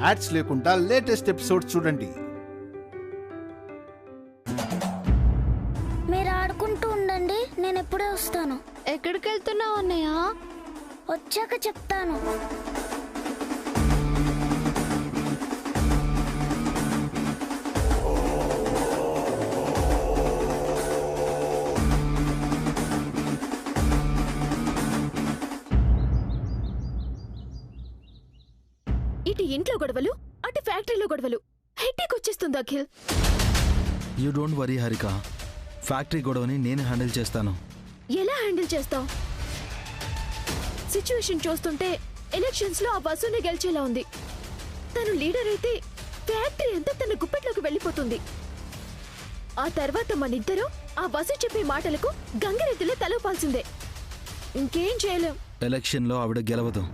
Ads లేకుండా latest episodes చూడండి. మీరు ఆడుకుంటూ ఉండండి, నేను ఎప్పుడే వస్తాను. ఎక్కడికి వెళ్తున్నావు అన్నయ్య? వచ్చాక చెప్తాను. ఇటు ఇంట్లో గొడవలు, అటు ఫ్యాక్టరీలో గొడవలు. హెడ్ఏక్ వచ్చేస్తుంది Akhil. You don't worry Harika, factory గొడవని నేను హ్యాండిల్ చేస్తాను. ఎలా హ్యాండిల్ చేస్తావు? సిచ్యువేషన్ చూస్తుంటే ఎలక్షన్స్ లో ఆ వసుని గెలిచేలా ఉంది. తను లీడర్ అయితే ఫ్యాక్టరీ అంతా తన గుప్పెట్లోకి వెళ్ళిపోతుంది. ఆ తర్వాత మనిద్దరం ఆ వసు చెప్పే మాటలకు గంగిరెద్దులే తలపాల్సిందే. ఇంకేం చేయలేం. ఎలక్షన్లో ఆవిడ గెలవదు,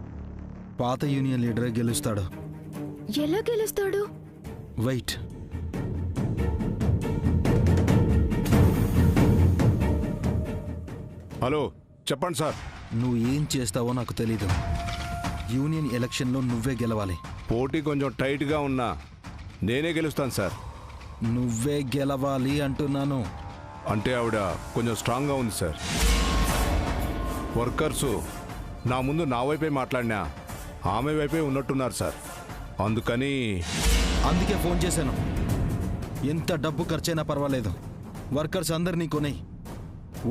పాత యూనియన్ లీడరే గెలుస్తాడు. ఎలా గెలుస్తాడు? వెయిట్. హలో, చెప్పండి సార్. నువ్వు ఏం చేస్తావో నాకు తెలీదు. యూనియన్ ఎలక్షన్లో నువ్వే గెలవాలి. పోటీ కొంచెం టైట్గా ఉన్నా నేనే గెలుస్తాను సార్. నువ్వే గెలవాలి అంటున్నాను. అంటే ఆవిడ కొంచెం స్ట్రాంగ్గా ఉంది సార్. వర్కర్సు నా ముందు నా వైపే మాట్లాడినా ఆమె వైపే ఉన్నట్టున్నారు సార్. అందుకే ఫోన్ చేశాను. ఎంత డబ్బు ఖర్చైనా పర్వాలేదు, వర్కర్స్ అందరినీ కొనేయి.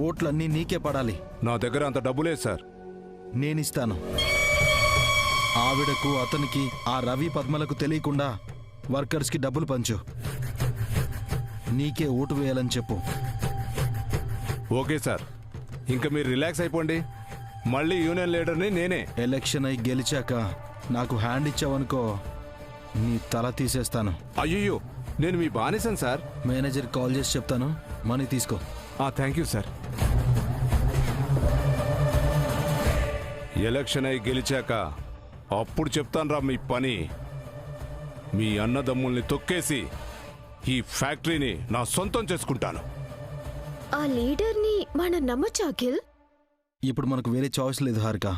ఓట్లన్నీ నీకే పడాలి. నా దగ్గర అంత డబ్బు లేదు సార్. నేనిస్తాను. ఆవిడకు, అతనికి, ఆ రవి పద్మలకు తెలియకుండా వర్కర్స్కి డబ్బులు పంచు. నీకే ఓటు వేయాలని చెప్పు. ఓకే సార్, ఇంకా మీరు రిలాక్స్ అయిపోండి. మళ్ళీ యూనియన్ లీడర్ని నేనే. ఎలక్షన్ అయి గెలిచాక నాకు హ్యాండ్ ఇచ్చావనుకో, నీ తల తీసేస్తాను. అయ్యో, నేను మీ బానిసను సార్. మేనేజర్ కాల్ చేసి చెప్తాను, మనీ తీసుకో. Thank you sir. ఎలక్షన్ అయి గెలిచాక అప్పుడు చెప్తాను రా మీ పని. మీ అన్నదమ్ముల్ని తొక్కేసి ఈ ఫ్యాక్టరీని నా సొంతం చేసుకుంటాను. ఆ లీడర్ని మనం నమ్మొచ్చా అఖిల్? ఇప్పుడు మనకు వేరే చాయిస్ లేదు హారిక.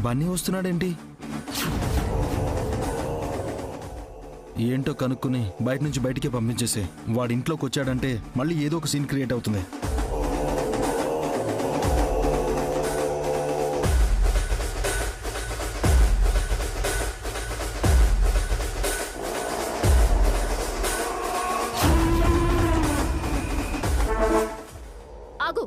బన్నీ వస్తున్నాడేంటి? ఏంటో కనుక్కుని బయట నుంచి బయటికే పంపించేసే. వాడి ఇంట్లోకి వచ్చాడంటే మళ్ళీ ఏదో ఒక సీన్ క్రియేట్ అవుతుంది. ఆగు,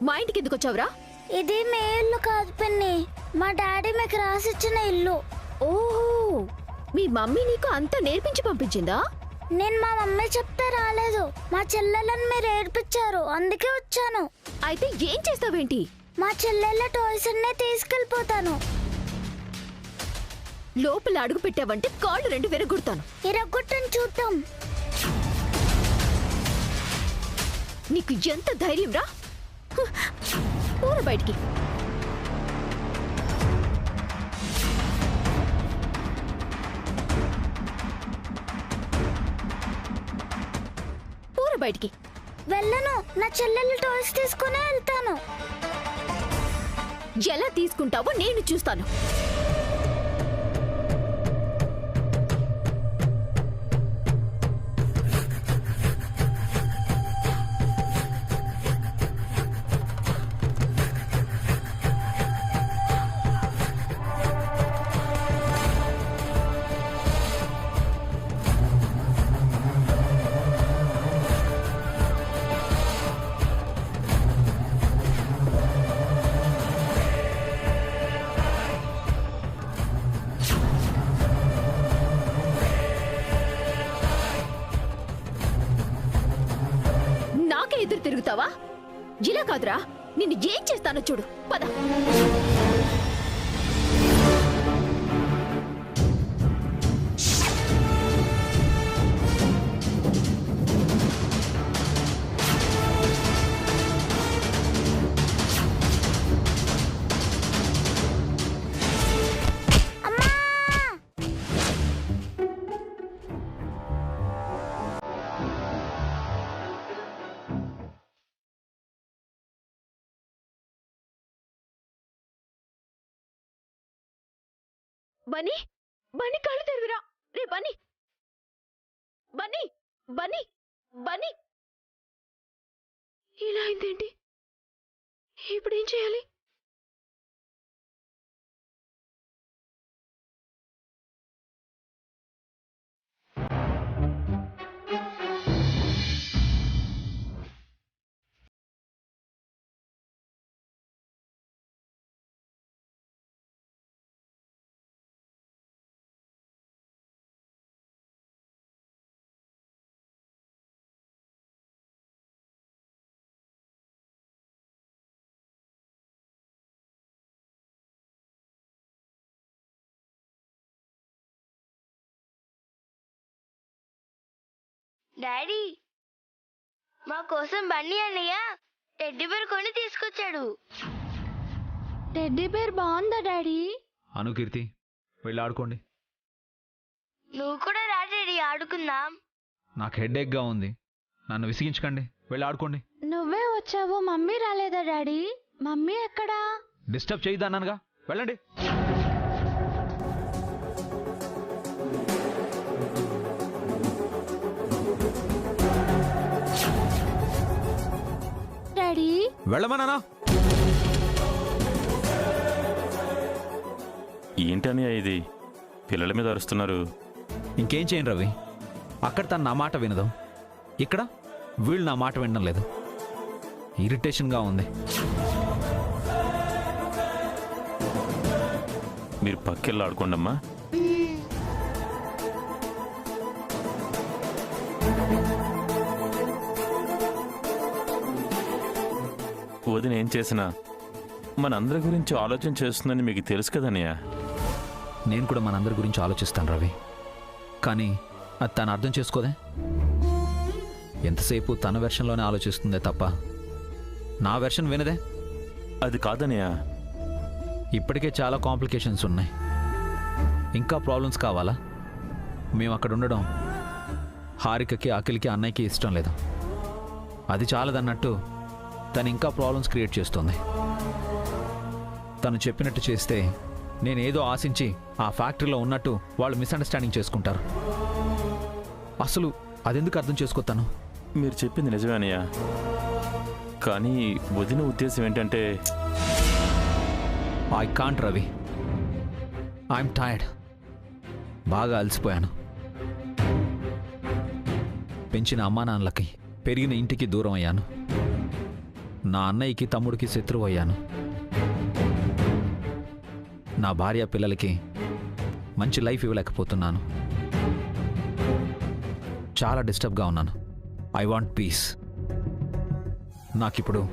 మా ఇంటికి ఎందుకు వచ్చావురా? ఇది మీ ఇల్లు కాదు పిన్ని, మా డాడీ మీకు రాసిచ్చిన ఇల్లు. ఓహో, మీ మమ్మీ నీకు అంతా నేర్పించి పంపించిందా? నేను మా మమ్మీ చెప్తే రాలేదు, మా చెల్లెలను మీరు ఏడ్పించారు, అందుకే వచ్చాను. అయితే ఏం చేస్తావేంటి? మా చెల్లెళ్ళ టాయ్స్ అన్నీ తీసుకెళ్ళిపోతాను. లోపల అడుగు పెట్టావంటే కాళ్ళు రెండు విరగొడతాను. ఇరగొట్టని చూద్దాం. నీకు ఎంత ధైర్యం రా? పూర బయటికి. పూర బయటికి. వెళ్ళను, నా చెల్లెళ్ళ టాయ్స్ తీసుకునే వెళ్తాను. ఎలా తీసుకుంటావో నేను చూస్తాను. ఎదురు తిరుగుతావా? ఇలా కాదురా, నిన్ను ఏం చేస్తానో చూడు. పద. బన్నీ బన్నీ కళ్ళు తెరివిరా. రే బన్నీ బన్నీ బన్నీ బన్నీ ఇలా అయిందేంటి? ఇప్పుడు ఏం చేయాలి? డాడీ, మా కోసం బన్నీ అన్నయ్య టెడ్డీ బేర్ కొని తీసుకొచ్చాడు. టెడ్డీ బేర్ బాగుందా డాడీ? అను కీర్తి వెళ్ళి ఆడుకోండి. నువ్వు కూడా రా డాడీ, ఆడుకుందాం. నాకు హెడేక్గా ఉంది, నన్ను విసిగించకండి, వెళ్ళి ఆడుకోండి. నువ్వే వచ్చావు, మమ్మీ రాలేదా డాడీ? మమ్మీ ఎక్కడా? డిస్టర్బ్ చేయొద్దన్నానుగా, వెళ్ళండి. డాడీ వెళ్ళమన్నానా? ఏంటని ఇది పిల్లల మీద అరుస్తున్నారు? ఇంకేం చేయను రవి, అక్కడ తను నా మాట వినదు, ఇక్కడ వీళ్ళు నా మాట వినడం లేదు. ఇరిటేషన్గా ఉంది. మీరు పక్కెళ్ళి ఆడుకోండమ్మా. వదిన ఏం చేసినా మనందరి గురించి ఆలోచన చేస్తుందని మీకు తెలుసు కదన్నయ్య. నేను కూడా మనందరి గురించి ఆలోచిస్తాను రవి, కానీ అది తను అర్థం చేసుకోదే. ఎంతసేపు తన వెర్షన్లోనే ఆలోచిస్తుందే తప్ప నా వెర్షన్ వినదే. అది కాదన్నయ్య. ఇప్పటికే చాలా కాంప్లికేషన్స్ ఉన్నాయి, ఇంకా ప్రాబ్లమ్స్ కావాలా? మేము అక్కడ ఉండడం హారికకి, అఖిల్కి, అన్నయ్యకి ఇష్టం లేదు. అది చాలదన్నట్టు తను ఇంకా ప్రాబ్లమ్స్ క్రియేట్ చేస్తుంది. తను చెప్పినట్టు చేస్తే నేనేదో ఆశించి ఆ ఫ్యాక్టరీలో ఉన్నట్టు వాళ్ళు మిస్అండర్స్టాండింగ్ చేసుకుంటారు. అసలు అదెందుకు అర్థం చేసుకోతాను? మీరు చెప్పింది నిజమే అన్నయ్య, కానీ వదిన ఉద్దేశం ఏంటంటే I can't Ravi, I'm tired. బాగా అలసిపోయాను. పెంచిన అమ్మా నాన్నలకి, పెరిగిన ఇంటికి దూరం అయ్యాను. నా అన్నయ్యకి, తమ్ముడికి శత్రువు అయ్యాను. నా భార్య పిల్లలకి మంచి లైఫ్ ఇవ్వలేకపోతున్నాను. చాలా డిస్టర్బ్గా ఉన్నాను. I want peace. నాకిప్పుడు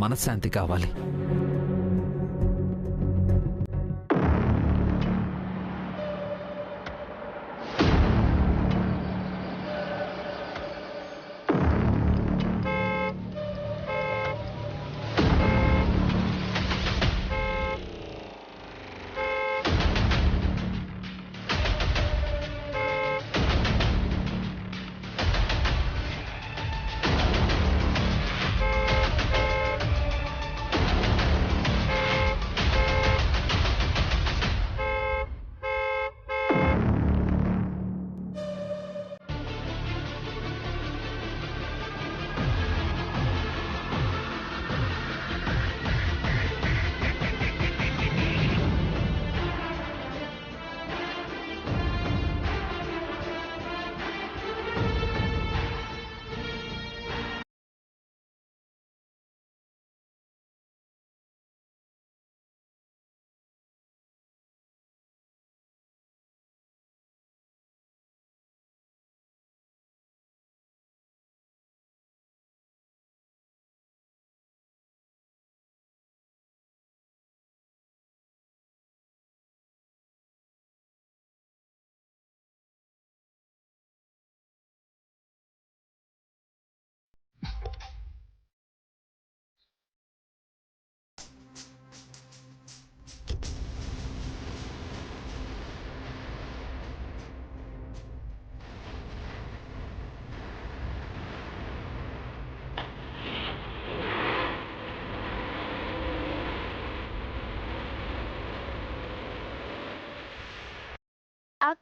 మనశ్శాంతి కావాలి.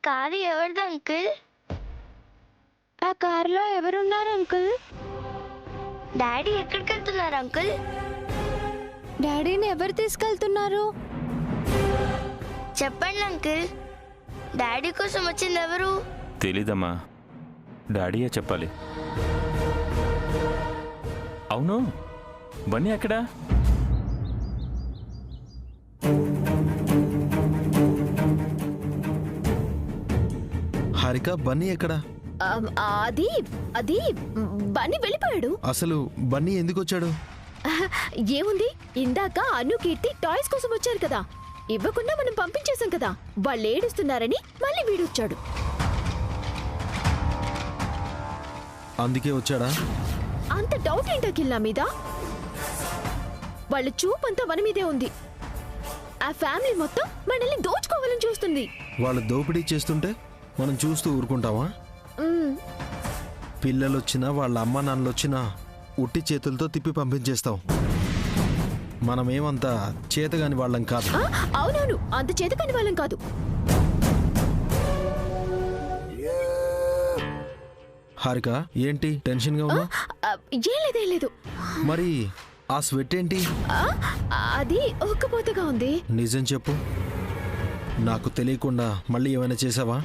కారు ఎవరిది అంకుల్? ఆ కారులో ఎవరున్నారు అంకుల్? డాడీ ఎక్కడికి వెళ్తున్నారు అంకుల్? డాడీని ఎవరు తీసుకెళ్తున్నారు? చెప్పండి అంకుల్, డాడీ కోసం వచ్చింది ఎవరు? తెలీదమ్మా, డాడీయే చెప్పాలి. అవును, బన్నీ ఎక్కడా? హారిక, బన్నీ ఎక్కడా? అది అది బన్నీ వెళ్ళిపోయాడు. అసలు బన్నీ ఎందుకు వచ్చాడు? ఏముంది, ఇందాక అను కీర్తి టాయ్స్ కోసం వచ్చారు కదా, ఇవ్వకుండా మనం పంపించేశాం కదా, వాళ్ళు ఏడుస్తున్నారని మళ్ళీ వీడొచ్చాడు. అందుకే వచ్చాడా? అంత డౌట్ ఏంటా కిల్లా మీద? వాళ్ళ చూపంతా మన మీదే ఉంది. ఆ ఫ్యామిలీ మొత్తం మనల్ని దోచుకోవాలని చూస్తుంది. వాళ్ళు దోపిడీ చేస్తుంటే మనం చూస్తూ ఊరుకుంటావా? పిల్లలొచ్చినా వాళ్ళ అమ్మ నాన్నలొచ్చినా ఉట్టి చేతులతో తిప్పి పంపించేస్తాం. మనమేమంతా చేతగాని వాళ్ళం కాదు. అవునవును, అంత చేతకాని వాళ్ళం కాదు. హారిక, ఏంటి టెన్షన్గా ఉన్నా? ఏం లేదు. మరి ఆ స్వెట్ ఏంటి? అది ఒక్కపోతగా ఉంది. నిజం చెప్పు, నాకు తెలియకుండా మళ్ళీ ఏమైనా చేసావా?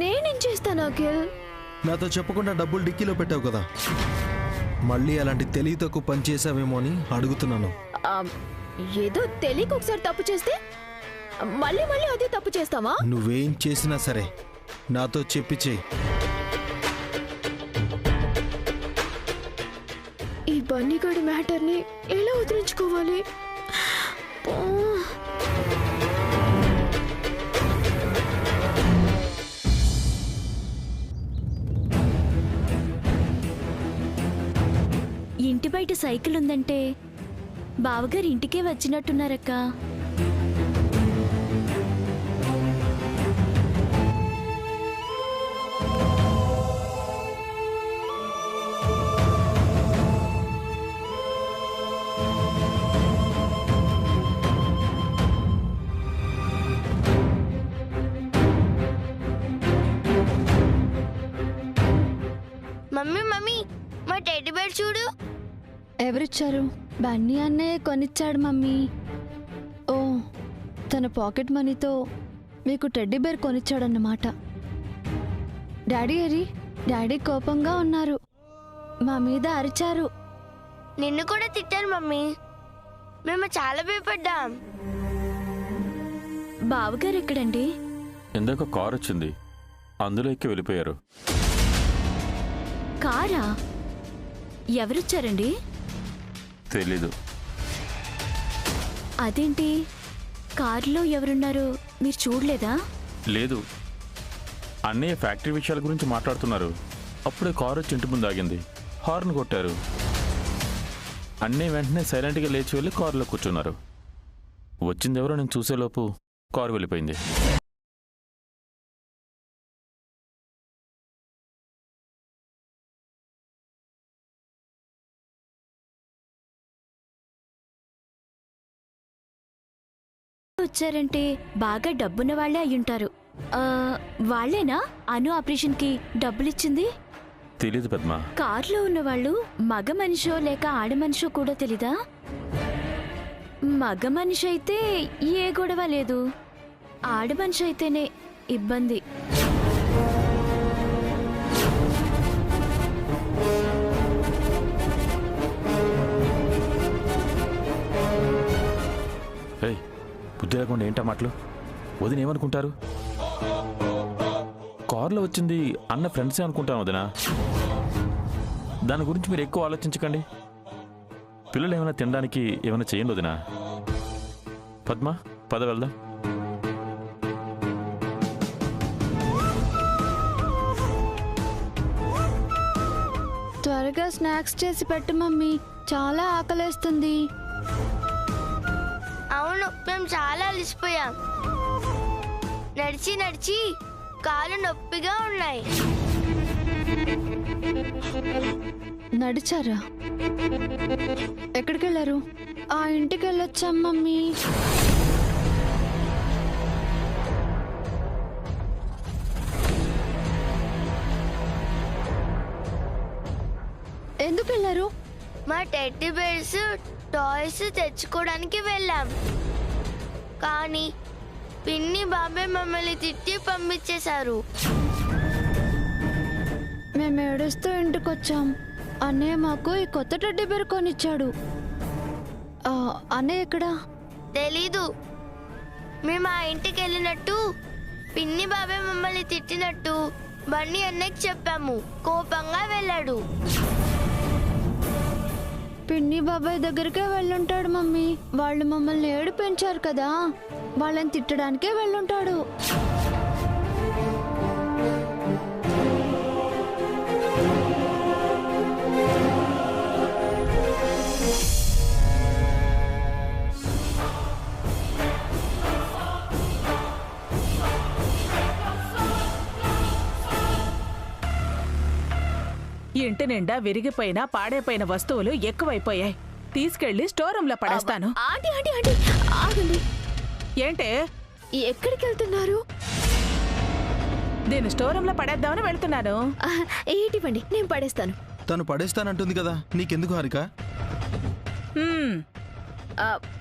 నేనేం చేస్తాను అఖిల్? నాతో చెప్పకుండా డబ్బులు డిక్కీలో పెట్టావు కదా, మళ్ళీ అలాంటి తెలివి తక్కువ పని చేసావేమో అని అడుగుతున్నాను. ఏదో తెలియక ఒకసారి తప్పు చేస్తే మళ్ళీ మళ్ళీ అదే తప్పు చేస్తావా? నువ్వేం చేసినా సరే నాతో చెప్పి చెయ్యి. ఈ బన్నీగాడి మ్యాటర్ని ఎలా వదిలించుకోవాలి? ఇంటి బయట సైకిల్ ఉందంటే బావగారు ఇంటికే వచ్చినట్టున్నారక్క. మమ్మీ మమ్మీ, మా టెడ్డీ బేర్ చూడు. ఎవరిచ్చారు? బన్నీ అన్నయ్య కొనిచ్చాడు మమ్మీ. ఓ, తన పాకెట్ మనీతో మీకు టెడ్డీ బేర్ కొనిచ్చాడన్నమాట. డాడీ ఏరి? డాడీ కోపంగా ఉన్నారు, మా మీద అరిచారు. నిన్ను కూడా తిట్టారు మమ్మీ, మేము చాలా భయపడ్డాం. బావగారు ఎక్కడండి? ఇందాక కార్ వచ్చింది, అందులో ఎక్కి వెళ్ళిపోయారు. కారా? ఎవరిచ్చారండి? తెలీదు. అదేంటి, కారులో ఎవరున్నారు మీరు చూడలేదా? లేదు, అన్నయ్య ఫ్యాక్టరీ విషయాల గురించి మాట్లాడుతున్నారు. అప్పుడే కారు వచ్చి ఇంటి ముందు ఆగింది, హార్న్ కొట్టారు. అన్నయ్య వెంటనే సైలెంట్గా లేచి వెళ్ళి కారులో కూర్చున్నారు. వచ్చిందెవరో నేను చూసేలోపు కారు వెళ్ళిపోయింది. వచ్చారంటే బాగా డబ్బున్న వాళ్లే అయ్యుంటారు. వాళ్లేనా అను ఆపరేషన్ కి డబ్బులిచ్చింది? తెలీదు పద్మ. కార్లో ఉన్న వాళ్ళు మగ మనిషో లేక ఆడ మనిషో కూడా తెలీదా? మగ మనిషి అయితే ఏ గొడవ లేదు, ఆడ మనిషి అయితేనే ఇబ్బంది. బుద్ధి లేకుండా ఏంటా మాటలు? వదిన ఏమనుకుంటారు? కారులో వచ్చింది అన్న ఫ్రెండ్సే అనుకుంటాను వదినా. దాని గురించి మీరు ఎక్కువ ఆలోచించకండి. పిల్లలు ఏమైనా తినడానికి ఏమైనా చేయండి వదినా. పద్మ, పద వెళ్దాం. త్వరగా స్నాక్స్ చేసి పెట్టు మమ్మీ, చాలా ఆకలేస్తుంది. అవును, మేము చాలా అలసిపోయాం. నడిచి నడిచి కాళ్ళు నొప్పిగా ఉన్నాయి. నడిచారా? ఎక్కడికి వెళ్ళారు? ఆ ఇంటికి వెళ్ళొచ్చాం మమ్మీ. ఎందుకు వెళ్ళారు? మా టెడ్డీ బేర్స్ టాయ్స్ తెచ్చుకోవడానికి వెళ్ళాం. కానీ పిన్ని బాబాయ్ మమ్మల్ని తిట్టి పంపించేశారు. మేము ఏడుస్తూ ఇంటికి వచ్చాం. అన్నయ్య మాకు ఈ కొత్త టెడ్డీ బేర్ కొనిచ్చాడు. అన్నయ్య ఎక్కడా? తెలీదు. మేము ఆ ఇంటికి వెళ్ళినట్టు పిన్ని బాబాయ్ మమ్మల్ని తిట్టినట్టు బన్నీ అన్నయ్యకి చెప్పాము. కోపంగా వెళ్ళాడు. పిన్ని బాబాయ్ దగ్గరికే వెళ్ళుంటాడు మమ్మీ. వాళ్ళు మమ్మల్ని ఏడిపించారు కదా, వాళ్ళని తిట్టడానికే వెళ్ళుంటాడు. ఇంటి నిండా విరిగిపోయిన పాడైపోయిన వస్తువులు ఎక్కువైపోయాయి. తీసుకెళ్లి స్టోర్ రూమ్ లో పడేస్తాను. ఆంటీ ఆంటీ ఆంటీ ఆగండి. ఏంటే? ఎక్కడికి వెళ్తున్నారు? దీన్ని స్టోర్ రూమ్ లో పడేద్దామని వెళ్తున్నాను. ఏంటివ్వండి, నేను పడేస్తాను. తను పడేస్తానంటుంది కదా, నీకెందుకు హారిక?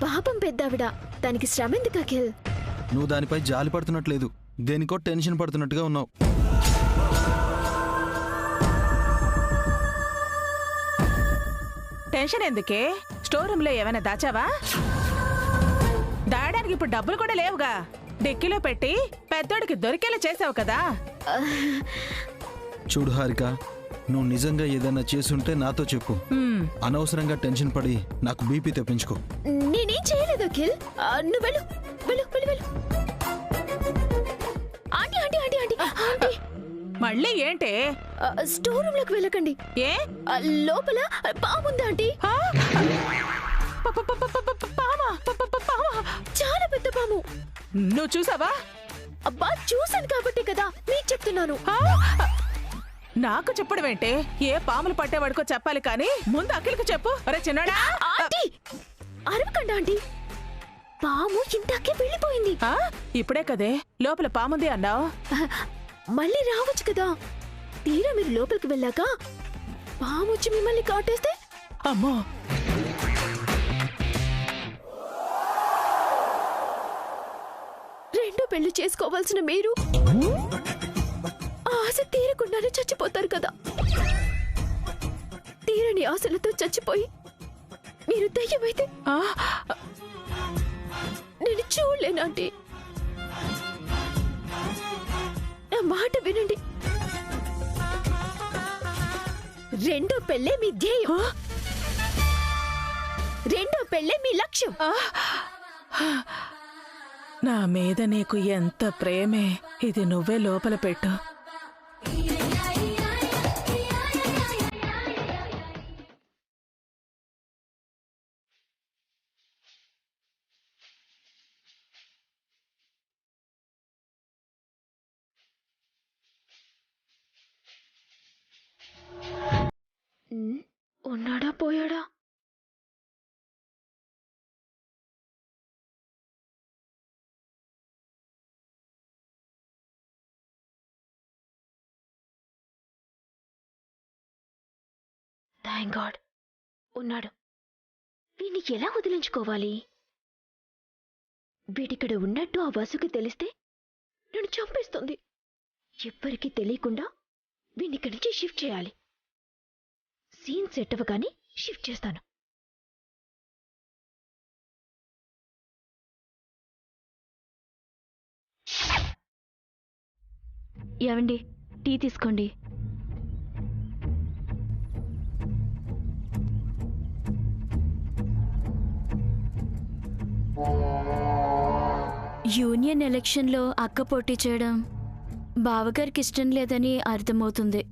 పాపం పెద్దావిడ, దానికి శ్రమ ఎందుకు అఖిల్? నువ్వు దానిపై జాలి పడుతున్నట్లేదు, దేనికో టెన్షన్ పడుతున్నట్టుగా ఉన్నావు. టెన్షన్ ఎందుకే? స్టోర్ రూమ్ లో ఏమైనా దాచావా? దాయడానికి ఇప్పుడు డబ్బులు కూడా లేవుగా. డిక్కీలో పెట్టి పెద్దోడికి దొరికేలా చేసావు కదా. చూడు హారిక, నువ్వు నిజంగా ఏదైనా చేసుంటే నాతో చెప్పు. అనవసరంగా టెన్షన్ పడి నాకు బీపీ తెప్పించుకో. నేనేం చేయలేదు అఖిల్. నువ్వు వెళ్ళు వెళ్ళు వెళ్ళు వెళ్ళు. Aunty aunty aunty aunty aunty మళ్ళీ ఏంటే? స్టోర్ రూమ్ లోకి వెళ్ళకండి. ఏ? లోపల పాముందా ఆంటీ? చాలా పెద్ద పాము. నువ్వు చూసావా? అబ్బా, చూసాను కాబట్టి కదా మీకు చెప్తున్నాను. నాకు చెప్పడం ఏంటే? ఏ పాములు పట్టేవాడుకో చెప్పాలి కానీ ముందు అఖిల్కి చెప్పు. అరే చిన్నాడా! ఆంటీ అరవకండి ఆంటీ, పాము ఇంతకే వెళ్ళిపోయింది. ఇప్పుడే కదే లోపల పాముంది అన్నావు. మళ్ళీ రావచ్చు కదా. తీరా మీరు లోపలికి వెళ్ళాక పాము వచ్చి మిమ్మల్ని కాటేస్తే? అమ్మో, రెండో పెళ్లి చేసుకోవాల్సిన మీరు ఆశ తీరకుండానే చచ్చిపోతారు కదా. తీరని ఆశలతో చచ్చిపోయి మీరు దయ్యమైతే నేను చూడలేనంటే. నా మాట వినండి. రెండో పెళ్ళే మీ ధ్యేయం, రెండో పెళ్ళే మీ లక్ష్యం. నా మీద నీకు ఎంత ప్రేమే, ఇది నువ్వే లోపల పెట్టు. ఉన్నాడా పోయాడా? థాంక్ గాడ్ ఉన్నాడు. వీడిని ఎలా వదిలించుకోవాలి? వీడిక్కడ ఉన్నట్టు ఆ వసుకి తెలిస్తే నన్ను చంపేస్తుంది. ఎవ్వరికీ తెలియకుండా వీడిని ఇక్కడి నుంచి షిఫ్ట్ చేయాలి. సీన్ సెట్ అవ్వగానే షిఫ్ట్ చేస్తాను. ఏవండి, టీ తీసుకోండి. యూనియన్ ఎలక్షన్లో అక్క పోటీ చేయడం బావగారికి ఇష్టం లేదని అర్థమవుతుంది.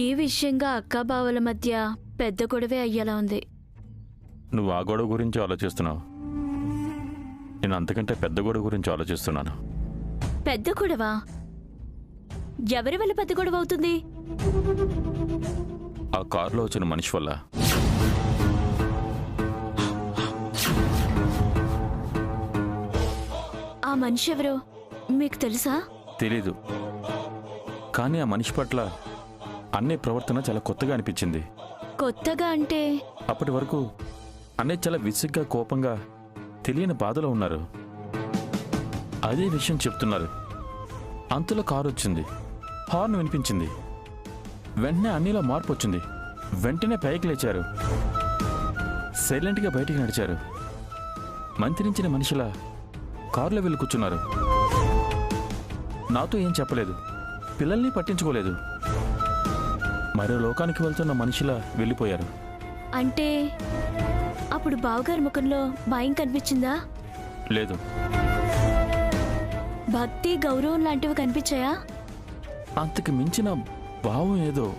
ఏ విషయంగా అక్క బావల మధ్య పెద్ద గొడవే అయ్యేలా ఉంది. నువ్వు ఆ గొడవ గురించి ఆలోచిస్తున్నావు, నేను అంతకంటే పెద్ద గొడవ గురించి ఆలోచిస్తున్నాను. పెద్ద గొడవ? ఎవరి వల్ల పెద్ద గొడవ అవుతుంది? ఆ కారులో వచ్చిన మనిషి వల్ల. ఆ మనిషి ఎవరో మీకు తెలుసా? తెలీదు, కానీ ఆ మనిషి పట్ల అన్నయ్య ప్రవర్తన చాలా కొత్తగా అనిపించింది. కొత్తగా అంటే అప్పటి వరకు అన్నయ్య చాలా విసుగ్గా, కోపంగా, తెలియని బాధలో ఉన్నారు. అదే విషయం చెప్తున్నారు. అంతలో కారు వచ్చింది, హార్న్ వినిపించింది. వెంటనే అన్నయ్యలో మార్పు వచ్చింది. వెంటనే పైకి లేచారు, సైలెంట్గా బయటికి నడిచారు. మంత్రించిన మనిషిలా కారులో వెళ్ళి కూర్చున్నారు. నాతో ఏం చెప్పలేదు, పిల్లల్ని పట్టించుకోలేదు. మరో లోకానికి వెళ్తున్న మనిషిలా వెళ్ళిపోయారు. అంటే అప్పుడు బావగారి ముఖంలో భయం కనిపించిందా? లేదు. భక్తి, గౌరవం లాంటివి కనిపించాయా? అంతకు మించిన భావం ఏదో.